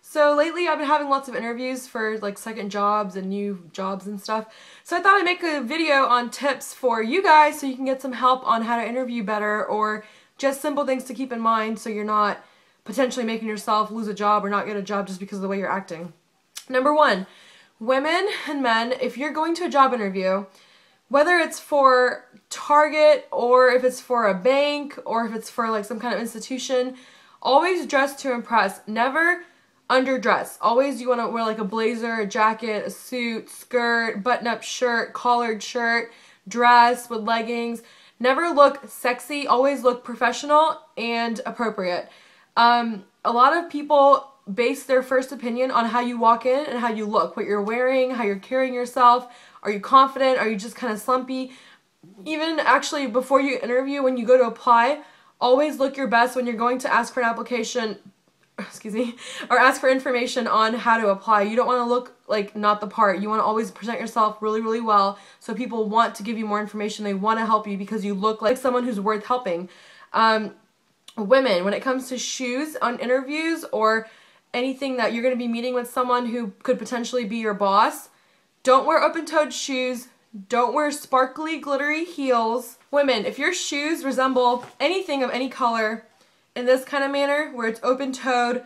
So lately I've been having lots of interviews for like second jobs and new jobs and stuff. So I thought I'd make a video on tips for you guys so you can get some help on how to interview better, or just simple things to keep in mind so you're not potentially making yourself lose a job or not get a job just because of the way you're acting. Number one, women and men, if you're going to a job interview, whether it's for Target or if it's for a bank or if it's for like some kind of institution, always dress to impress. Never underdress. Always you want to wear like a blazer, a jacket, a suit, skirt, button-up shirt, collared shirt, dress with leggings. Never look sexy. Always look professional and appropriate. A lot of people base their first opinion on how you walk in and how you look, what you're wearing, how you're carrying yourself. Are you confident? Are you just kind of slumpy? Even actually before you interview, when you go to apply, always look your best when you're going to ask for an application, excuse me, or ask for information on how to apply. You don't want to look like not the part. You want to always present yourself really, really well so people want to give you more information. They want to help you because you look like someone who's worth helping. Women, when it comes to shoes on interviews or anything that you're going to be meeting with someone who could potentially be your boss, don't wear open-toed shoes. Don't wear sparkly, glittery heels. Women, if your shoes resemble anything of any color in this kind of manner, where it's open-toed,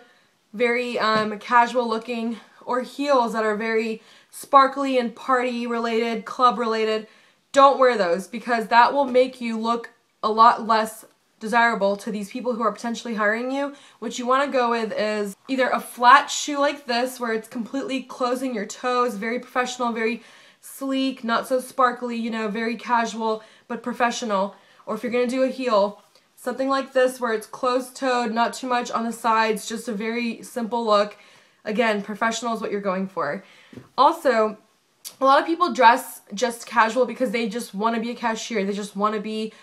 very casual looking, or heels that are very sparkly and party-related, club-related, don't wear those because that will make you look a lot less desirable to these people who are potentially hiring you. What you want to go with is either a flat shoe like this where it's completely closing your toes, very professional, very sleek, not so sparkly, you know, very casual but professional. Or if you're going to do a heel, something like this where it's closed-toed, not too much on the sides, just a very simple look. Again, professional is what you're going for. Also, a lot of people dress just casual because they just want to be a cashier. They just want to be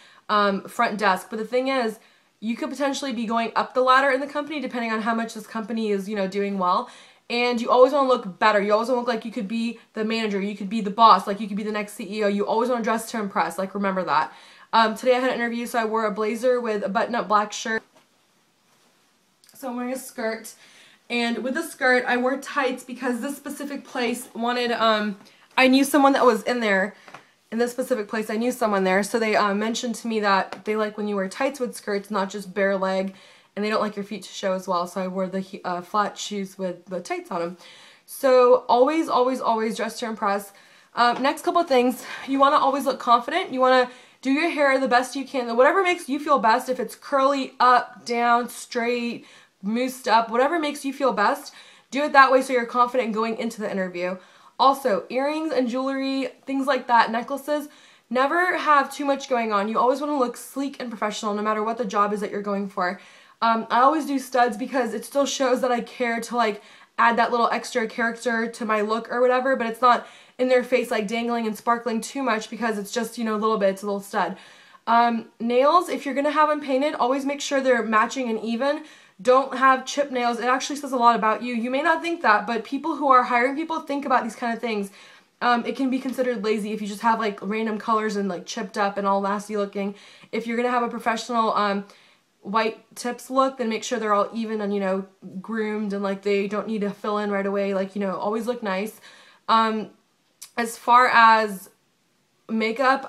front desk. But the thing is, you could potentially be going up the ladder in the company depending on how much this company is, you know, doing well. And you always want to look better. You always want to look like you could be the manager. You could be the boss. Like you could be the next CEO. You always want to dress to impress. Like, remember that. Today I had an interview, so I wore a blazer with a button-up black shirt. So I'm wearing a skirt. And with the skirt, I wore tights because this specific place wanted, I knew someone that was in there. In this specific place, I knew someone there. So they mentioned to me that they like when you wear tights with skirts, not just bare leg. And they don't like your feet to show as well, so I wore the flat shoes with the tights on them. So always, always, always dress to impress. Next couple of things, you want to always look confident. You want to do your hair the best you can. Whatever makes you feel best, if it's curly, up, down, straight, moussed up, whatever makes you feel best, do it that way so you're confident going into the interview. Also, earrings and jewelry, things like that, necklaces, never have too much going on. You always want to look sleek and professional no matter what the job is that you're going for. I always do studs because it still shows that I care to like add that little extra character to my look or whatever, but it's not in their face like dangling and sparkling too much because it's just, you know, a little bit, it's a little stud. Nails, if you're going to have them painted, always make sure they're matching and even. Don't have chip nails. It actually says a lot about you. You may not think that, but people who are hiring people think about these kind of things. It can be considered lazy if you just have like random colors and like chipped up and all nasty looking. If you're going to have a professional white tips look, then make sure they're all even and, you know, groomed and like they don't need to fill in right away. Like, you know, always look nice. As far as makeup,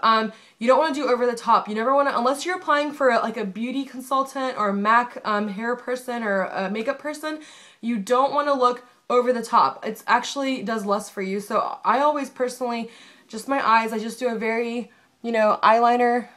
you don't want to do over the top. You never want to, unless you're applying for like a beauty consultant or a MAC hair person or a makeup person, you don't want to look over the top. It actually does less for you. So I always personally, just my eyes, I just do a very, you know, eyeliner,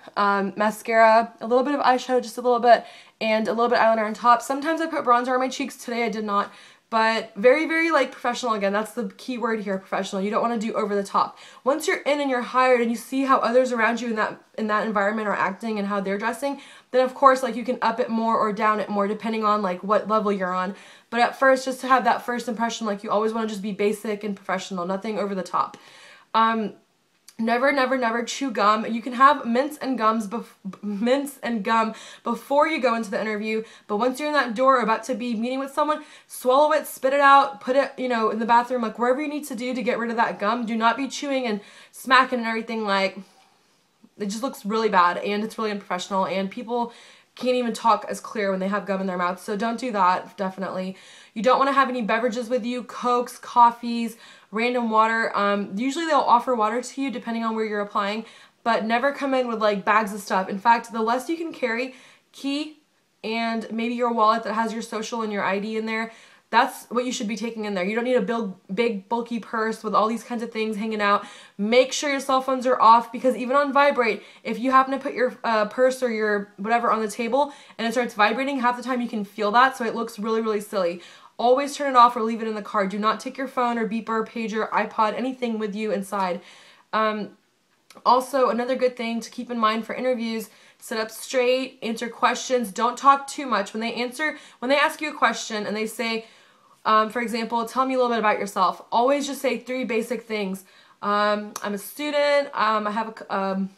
mascara, a little bit of eyeshadow, just a little bit, and a little bit of eyeliner on top. Sometimes I put bronzer on my cheeks. Today I did not, but very, very like professional. Again, that's the key word here, professional. You don't want to do over the top. Once you're in and you're hired and you see how others around you in that environment are acting and how they're dressing, then of course like you can up it more or down it more depending on like what level you're on. But at first, just to have that first impression, like you always want to just be basic and professional, nothing over the top. Never, never, never chew gum. You can have mints and gum before you go into the interview, but once you're in that door about to be meeting with someone, swallow it, spit it out, put it, you know, in the bathroom, like wherever you need to do to get rid of that gum. Do not be chewing and smacking and everything. Like, it just looks really bad and it's really unprofessional, and people can't even talk as clear when they have gum in their mouth. So don't do that, definitely. You don't want to have any beverages with you, Cokes, coffees, random water. Usually they'll offer water to you depending on where you're applying, but never come in with like bags of stuff. In fact, the less you can carry, key and maybe your wallet that has your social and your ID in there, that's what you should be taking in there. You don't need a big bulky purse with all these kinds of things hanging out. Make sure your cell phones are off, because even on vibrate, if you happen to put your purse or your whatever on the table and it starts vibrating, half the time you can feel that, so it looks really, really silly. Always turn it off or leave it in the car. Do not take your phone or beeper, pager, iPod, anything with you inside. Also, another good thing to keep in mind for interviews, sit up straight, answer questions, don't talk too much. When they ask you a question and they say, for example, tell me a little bit about yourself, always just say 3 basic things. I'm a student, I have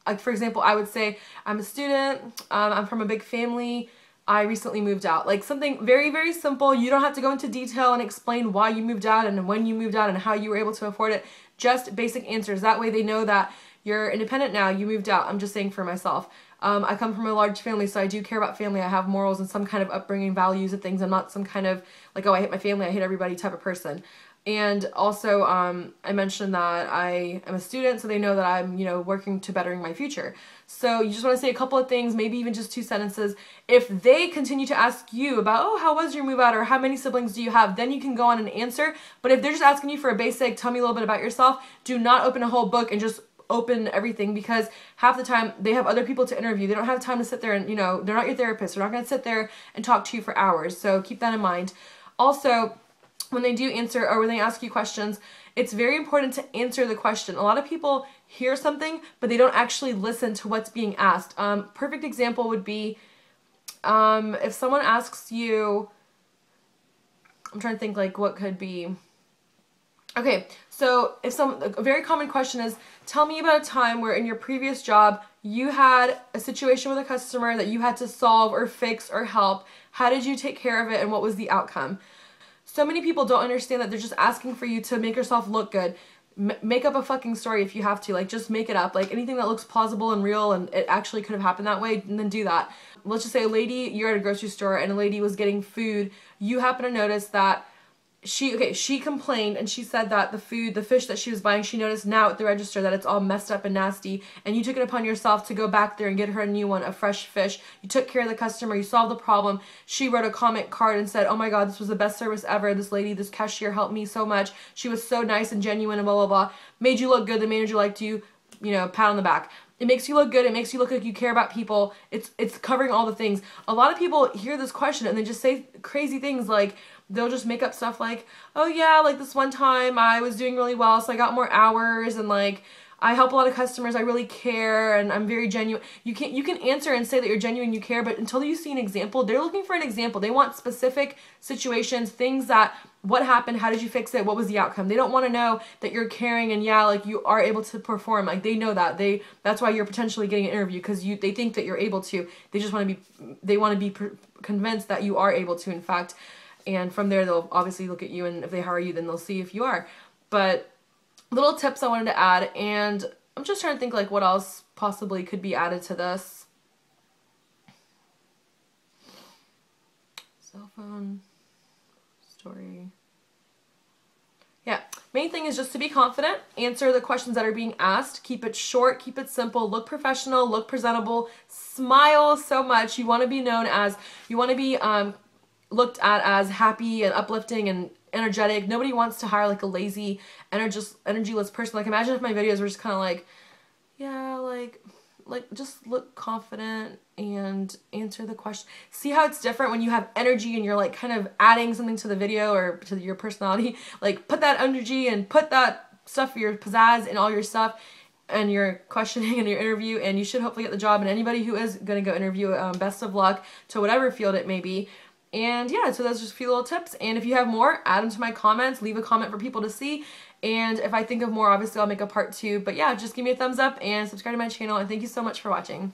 like for example, I would say, I'm a student, I'm from a big family, I recently moved out. Like something very, very simple. You don't have to go into detail and explain why you moved out and when you moved out and how you were able to afford it. Just basic answers. That way they know that you're independent now, you moved out. I'm just saying for myself. I come from a large family, so I do care about family. I have morals and some kind of upbringing, values and things. I'm not some kind of like, oh, I hate my family, I hate everybody type of person. And also, I mentioned that I am a student, so they know that I'm, you know, working to bettering my future. So you just want to say a couple of things, maybe even just 2 sentences. If they continue to ask you about, oh, how was your move out, or how many siblings do you have, then you can go on and answer. But if they're just asking you for a basic, tell me a little bit about yourself, do not open a whole book and just open everything, because half the time they have other people to interview. They don't have time to sit there and, you know, they're not your therapist. They're not going to sit there and talk to you for hours. So keep that in mind. Also, when they do answer or when they ask you questions, it's very important to answer the question. A lot of people hear something, but they don't actually listen to what's being asked. Perfect example would be if someone asks you, I'm trying to think like what could be. Okay, so if a very common question is, tell me about a time where in your previous job you had a situation with a customer that you had to solve or fix or help. How did you take care of it and what was the outcome? So many people don't understand that they're just asking for you to make yourself look good. Make up a fucking story if you have to. Like, just make it up. Like, anything that looks plausible and real and it actually could have happened that way, and then do that. Let's just say you're at a grocery store and a lady was getting food. You happen to notice that she complained and she said that the fish that she was buying, she noticed now at the register that it's all messed up and nasty, and you took it upon yourself to go back there and get her a new one, a fresh fish. You took care of the customer, you solved the problem. She wrote a comment card and said, oh my god, this was the best service ever. This lady, this cashier helped me so much. She was so nice and genuine and blah, blah, blah. Made you look good. The manager liked you, you know, pat on the back. It makes you look good. It makes you look like you care about people. It's covering all the things. A lot of people hear this question and they just say crazy things like, they'll just make up stuff like, oh yeah, like this one time I was doing really well, so I got more hours, and like I help a lot of customers, I really care, and I'm very genuine. You can answer and say that you're genuine, you care, but until you see an example, they're looking for an example. They want specific situations, things that, what happened, how did you fix it, what was the outcome. They don't want to know that you're caring and yeah, like you are able to perform. Like they know that. That's why you're potentially getting an interview, because they think that you're able to. They just want to be convinced that you are able to, in fact. And from there, they'll obviously look at you, and if they hire you, then they'll see if you are. But little tips I wanted to add, and I'm just trying to think like what else possibly could be added to this. Cell phone, story. Yeah, main thing is just to be confident, answer the questions that are being asked, keep it short, keep it simple, look professional, look presentable, smile so much. You want to be known as, you want to be looked at as happy and uplifting and energetic. Nobody wants to hire like a lazy, energyless person. Like imagine if my videos were just kind of like, yeah, like just look confident and answer the question. See how it's different when you have energy and you're like kind of adding something to the video or to your personality. Like put that energy and put that stuff, your pizzazz and all your stuff and your questioning and your interview, and you should hopefully get the job. And anybody who is going to go interview, best of luck to whatever field it may be. And yeah, so that's just a few little tips. And if you have more, add them to my comments. Leave a comment for people to see. And if I think of more, obviously I'll make a part 2. But yeah, just give me a thumbs up and subscribe to my channel. And thank you so much for watching.